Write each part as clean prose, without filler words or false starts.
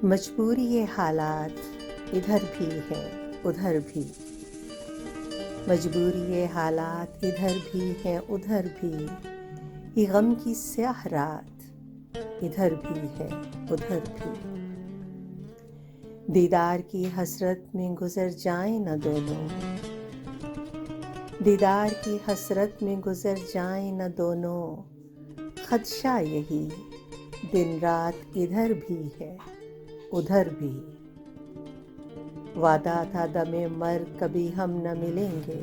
مجبوری یہ حالات ادھر بھی ہے ادھر بھی، مجبوری یہ حالات ادھر بھی ہے ادھر بھی، یہ غم کی سیاہ رات ادھر بھی ہے ادھر بھی، دیدار کی حسرت میں گزر جائیں نہ دونوں، دیدار کی حسرت میں گزر جائیں نہ دونوں، خدشہ یہی دن رات ادھر بھی ہے ادھر بھی، وعدہ تھا دم مرگ کبھی ہم نہ ملیں گے،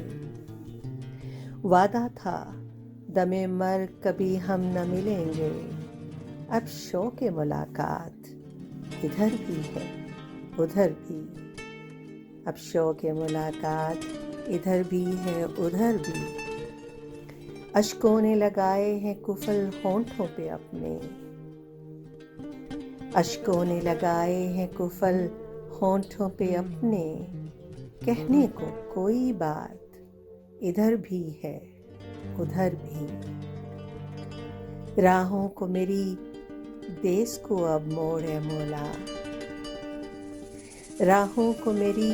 وعدہ تھا دم مرگ کبھی ہم نہ ملیں گے، اب شوق ملاقات ادھر بھی ہے ادھر بھی، اب شوق ملاقات ادھر بھی ہے ادھر بھی، اشکوں نے لگائے ہیں قفل ہونٹوں پہ اپنے، اشکوں نے لگائے ہیں قفل ہونٹوں پہ اپنے، کہنے کو کوئی بات ادھر بھی ہے ادھر بھی، راہوں کو میری دیس کو اب موڑ ہے مولا، راہوں کو میری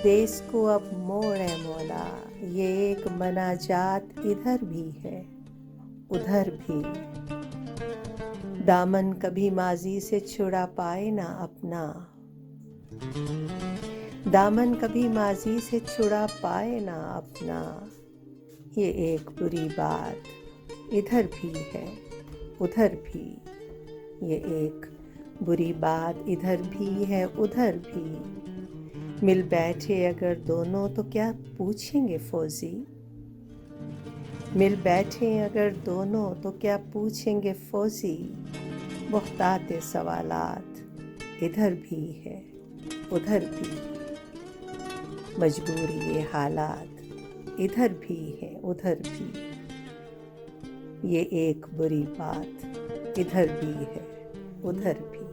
دیس کو اب موڑ ہے مولا، یہ ایک مناجات ادھر بھی ہے ادھر بھی، دامن کبھی ماضی سے چھڑا پائے نہ اپنا، دامن کبھی ماضی سے چھڑا پائے نہ اپنا، یہ ایک بری بات ادھر بھی ہے ادھر بھی، یہ ایک بری بات ادھر بھی ہے ادھر بھی، مل بیٹھے اگر دونوں تو کیا پوچھیں گے فوزی، مل بیٹھے اگر دونوں تو کیا پوچھیں گے فوزی، محتاط سوالات ادھر بھی ہے ادھر بھی، مجبوری یہ حالات ادھر بھی ہے ادھر بھی، یہ ایک بری بات ادھر بھی ہے ادھر بھی۔